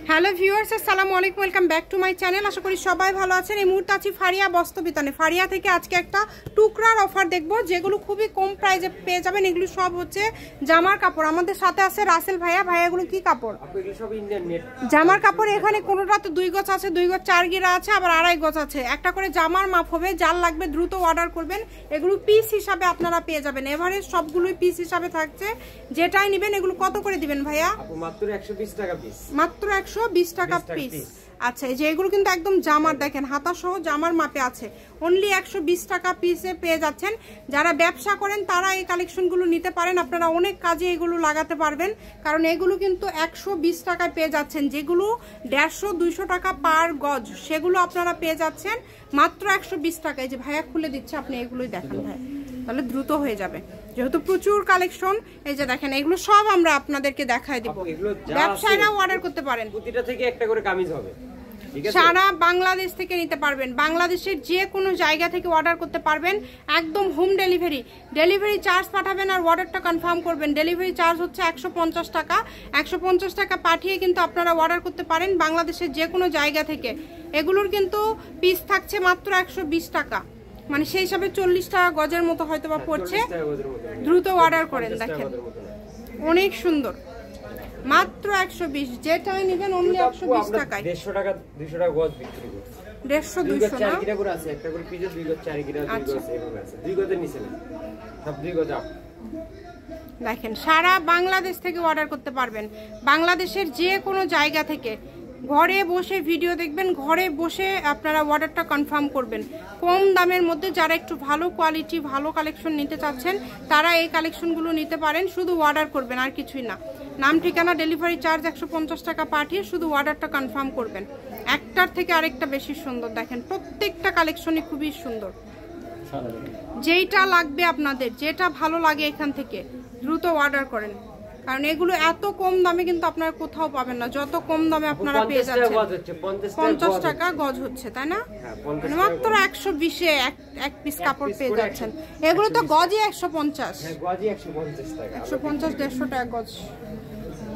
Hello viewers, আসসালামু আলাইকুম, welcome back to my channel. আশা করি সবাই ভালো আছেন। এই মুহূর্তে আছি ফারিয়া বস্ত্রবিতানে। ফারিয়া থেকে আজকে একটা টুকরার অফার দেখবো, যেগুলো খুবই কম প্রাইসে পেয়ে যাবেন। এগুলো সব হচ্ছে জামার কাপড়। আমাদের সাথে আছে রাসেল ভাইয়া। ভাইয়া এগুলো কি কাপড়? জামার কাপড়। এখানে কোনোটা তো 2 গজ আছে, 2 গজ 4 গিরা আছে, আবার 2.5 গজ আছে। একটা করে জামার মাপ হবে। যার লাগবে দ্রুত অর্ডার করবেন। এগুলো পিস হিসাবে আপনারা পেয়ে যাবেন। এভারেজ সবগুলোই পিস হিসাবে থাকছে। যেটাই নেবেন এগুলো কত করে দিবেন ভাইয়া? মাত্র 120 টাকা পিস। মাত্র 120 টাকা পিস। আচ্ছা, এই যে এগুলো কিন্তু একদম জামার, দেখেন হাতা সহ জামার মাপে আছে। অনলি 120 টাকা পিসে পেয়ে যাচ্ছেন। যারা ব্যবসা করেন তারা এই কালেকশনগুলো নিতে পারেন। আপনারা অনেক কাজে এগুলো লাগাতে পারবেন, কারণ এগুলো কিন্তু 120 টাকায় পেয়ে যাচ্ছেন। যেগুলো 150-200 টাকা পার গজ, সেগুলো আপনারা পেয়ে যাচ্ছেন মাত্র 120 টাকায়। যে ভাইয়া খুলে দিচ্ছে, আপনি এগুলোই দেখান ভাই, তাহলে দ্রুত হয়ে যাবে, যেহেতু প্রচুর কালেকশন। এই যে দেখেন, এগুলো সব আমরা আপনাদেরকে দেখায় দিব। ব্যবসায়ীরাও অর্ডার করতে পারেন। প্রতিটা থেকে একটা করে কামিজ হবে। সারা বাংলাদেশ থেকে নিতে পারবেন। বাংলাদেশের যে কোনো জায়গা থেকে অর্ডার করতে পারবেন। একদম হোম ডেলিভারি। ডেলিভারি চার্জ পাঠাবেন আর অর্ডারটা কনফার্ম করবেন। ডেলিভারি চার্জ হচ্ছে 150 টাকা। 150 টাকা পাঠিয়ে কিন্তু আপনারা অর্ডার করতে পারেন বাংলাদেশের যে কোনো জায়গা থেকে। এগুলোর কিন্তু পিস থাকছে মাত্র 120 টাকা, মানে সেই হিসাবে 40 টাকা গজের মতো হয়তো বা পড়ছে। দ্রুত অর্ডার করেন। দেখেন অনেক সুন্দর, মাত্র 120। যেটাই নেবেন অনলি 120 টাকায়। 150 টাকা 200 টাকা গজ বিক্রি করছে। 150-200 না, 4 গিরা করে আছে। একটা করে পিজে 2 গজ 4 গিরা 2 গজ এভাবে আছে। 2 গজের নিচে না, সব 2 গজ আপ। দেখেন সারা বাংলাদেশ থেকে অর্ডার করতে পারবেন। বাংলাদেশের যে কোনো জায়গা থেকে ঘরে বসে ভিডিও দেখবেন, ঘরে বসে আপনারা অর্ডারটা কনফার্ম করবেন। কম দামের মধ্যে যারা একটু ভালো কোয়ালিটি, ভালো কালেকশন নিতে চাচ্ছেন, তারা এই কালেকশনগুলো নিতে পারেন। শুধু অর্ডার করবেন, আর কিছুই না। নাম, ঠিকানা, ডেলিভারি চার্জ 150 টাকা পাঠিয়ে শুধু অর্ডারটা কনফার্ম করবেন। একটার থেকে আরেকটা বেশি সুন্দর। দেখেন প্রত্যেকটা কালেকশনই খুবই সুন্দর। যেইটা লাগবে আপনাদের, যেটা ভালো লাগে এখান থেকে দ্রুত অর্ডার করেন, কারণ এগুলো এত কম দামে কিন্তু আপনারা কোথাও পাবেন না। যত কম দামে আপনারা পেয়ে যাচ্ছেন। 50 টাকা গজ হচ্ছে, তাই না? মাত্র 120-এ এক পিস কাপড় পেয়ে যাচ্ছেন। এগুলো তো গজই 150। 150-150 টাকা গজ,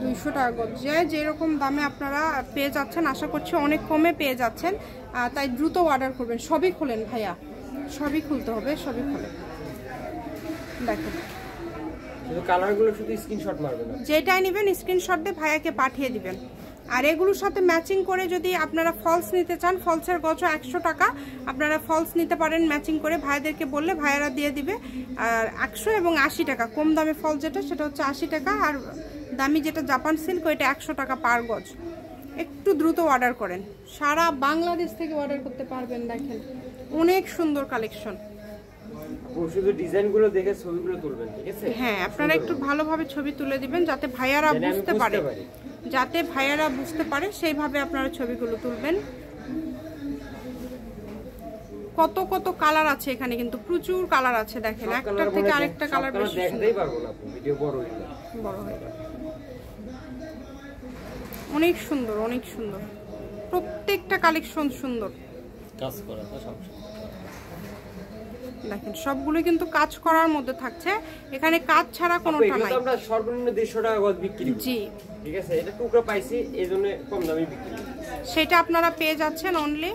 200 টাকা গজ। যেরকম দামে আপনারা পেয়ে যাচ্ছেন, আশা করছি অনেক কমে পেয়ে যাচ্ছেন। তাই দ্রুত অর্ডার করবেন। সবই খোলেন ভাইয়া, সবই খুলতে হবে, সবই খোলেন। দেখেন কালারগুলো শুধু স্ক্রিনশট মারবেন, যেটাই নেবেন স্ক্রিনশট দিয়ে ভাইয়াকে পাঠিয়ে দিবেন। আর এগুলোর সাথে ম্যাচিং করে যদি আপনারা ফলস নিতে চান, ফলসের গজ 100 টাকা। আপনারা ফলস নিতে পারেন ম্যাচিং করে, ভাইদেরকে বললে ভাইয়ারা দিয়ে দিবে। আর 100 এবং 80 টাকা। কম দামে ফল যেটা, সেটা হচ্ছে 80 টাকা। আর দামি যেটা জাপান সিল্ক, ওইটা 100 টাকা পার গজ। একটু দ্রুত অর্ডার করেন। সারা বাংলাদেশ থেকে অর্ডার করতে পারবেন। দেখেন অনেক সুন্দর কালেকশন। শুধু ডিজাইনগুলো দেখে ছবিগুলো তুলবেন, ঠিক আছে? হ্যাঁ, আপনারা একটু ভালোভাবে ছবি তুলে দিবেন, যাতে ভাইয়ারা বুঝতে পারে, সেইভাবে আপনারা ছবিগুলো তুলবেন। কত কত কালার আছে এখানে, কিন্তু প্রচুর কালার আছে। দেখেন একটার থেকে আরেকটা কালার বেশি দেখতেই পারবো না, ভিডিও বড় হয়ে যাবে। অনেক সুন্দর, অনেক সুন্দর। প্রত্যেকটা কালেকশন সুন্দর, কাজ করা তো সব। দেখেন সবগুলো কিন্তু কাজ করার মধ্যে থাকছে। এখানে কাজ ছাড়া কোনোটা নাই। আমরা সর্বনিম্ন 150 টাকা গজ বিক্রি করি। জি, ঠিক আছে। এটা টুকরা পাইছি, এইজন্য কম দামে বিক্রি করি। সেটা আপনারা পেয়ে যাচ্ছেন অনলি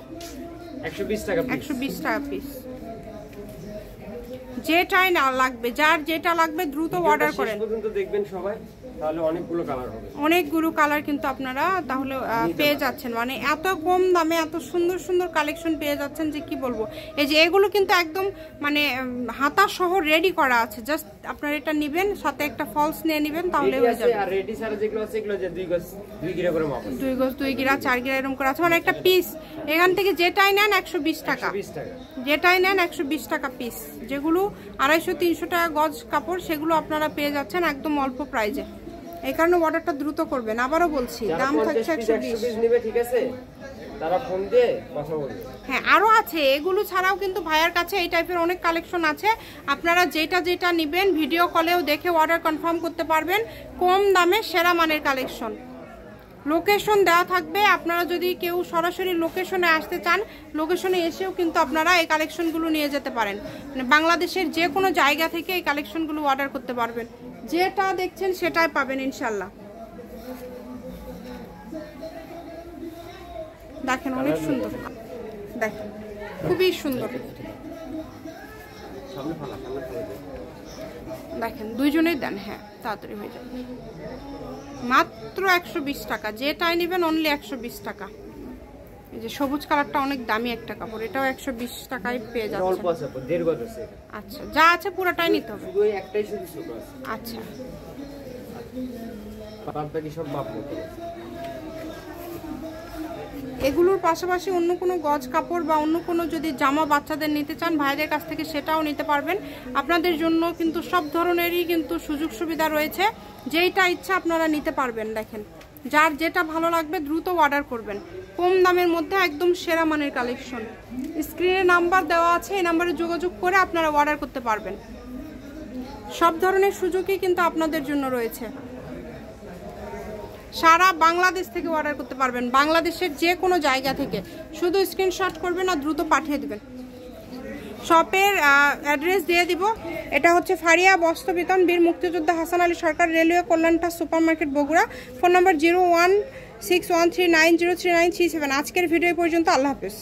120 টাকা পিস। 120 টাকা পিস। যেটাই না লাগবে, যার যেটা লাগবে দ্রুত অর্ডার করেন। শেষ পর্যন্ত দেখবেন সবাই, তাহলে অনেকগুলো কালার হবে। অনেকগুলো কালার কিন্তু আপনারা তাহলে পেয়ে যাচ্ছেন। মানে এত কম দামে এত সুন্দর সুন্দর কালেকশন পেয়ে যাচ্ছেন যে কি বলবো। এই যে এগুলো কিন্তু একদম মানে হাতা সহ রেডি করা আছে। জাস্ট আপনারা এটা নেবেন, সাথে একটা ফলস নিয়ে নেবেন, তাহলে হয়ে যাবে। আর রেডি ছাড়া যেগুলো আছে, এগুলো যে 2 গজ 2 গিরা করে মাপ আছে। 2 গজ 2 গিরা 4 গিরা এরকম করে আছে। মানে একটা পিস এখান থেকে যেটাই নেন 120 টাকা। যেটাই নেন 120 টাকা পিস। যেগুলো 250-300 টাকা গজ কাপড়, সেগুলো আপনারা পেয়ে যাচ্ছেন একদম অল্প প্রাইজে। এই কারণে অর্ডারটা দ্রুত করবেন। আবারও বলছি, দাম থাকছে 120 নেবে, ঠিক আছে? তারা ফোন দিয়ে কথা বলবে। হ্যাঁ, আরো আছে। এগুলো ছাড়াও কিন্তু ভাইয়ার কাছে এই টাইপের অনেক কালেকশন আছে। আপনারা যেটা যেটা নেবেন ভিডিও কলেও দেখে অর্ডার কনফার্ম করতে পারবেন। কম দামে সেরা মানের কালেকশন। লোকেশন দেওয়া থাকবে। আপনারা যদি কেউ সরাসরি লোকেশনে আসতে চান, লোকেশনে এসেও কিন্তু আপনারা এই কালেকশনগুলো নিয়ে যেতে পারেন। মানে বাংলাদেশের যে কোনো জায়গা থেকে এই কালেকশনগুলো অর্ডার করতে পারবেন। যেটা দেখছেন সেটাই পাবেন ইনশাল্লাহ। দেখেন অনেক সুন্দর, দেখেন খুবই সুন্দর। দেখেন দুইজনেই দেন, হ্যাঁ তাড়াতাড়ি হয়ে যাবে। মাত্র 120 টাকা, যেটাই নেবেন অনলি 120 টাকা। এই যে সবুজ কালারটা অনেক দামি একটা কাপড়, এটাও 120 টাকায় পেয়ে যাচ্ছে। অল্প আছে, 1.5 গজ আছে। আচ্ছা, যা আছে পুরোটাই নিতে হবে। শুধু একটাই শুধু ছোট আছে। আচ্ছা, বাকি সব মাপ মতো। এগুলোর পাশাপাশি অন্য কোনো গজ কাপড় বা অন্য কোনো যদি জামা বাচ্চাদের নিতে চান ভাইদের কাছ থেকে সেটাও নিতে পারবেন। আপনাদের জন্য কিন্তু সব ধরনেরই কিন্তু সুযোগ সুবিধা রয়েছে, যেইটা ইচ্ছা আপনারা নিতে পারবেন। দেখেন যার যেটা ভালো লাগবে দ্রুত অর্ডার করবেন, কম দামের মধ্যে একদম সেরা মানের কালেকশন। স্ক্রিনে নাম্বার দেওয়া আছে, এই নাম্বারে যোগাযোগ করে আপনারা অর্ডার করতে পারবেন। সব ধরনের সুযোগই কিন্তু আপনাদের জন্য রয়েছে। সারা বাংলাদেশ থেকে অর্ডার করতে পারবেন, বাংলাদেশের যে কোনো জায়গা থেকে। শুধু স্ক্রিনশট করবেন আর দ্রুত পাঠিয়ে দেবেন। শপের অ্যাড্রেস দিয়ে দিব, এটা হচ্ছে ফারিয়া বস্ত্র বিতান, বীর মুক্তিযোদ্ধা হাসান আলী সরকার, রেলওয়ে কল্যাণটা super market, Bogura. Phone number 016139039337। আজকের ভিডিও পর্যন্ত, আল্লাহ হাফেজ।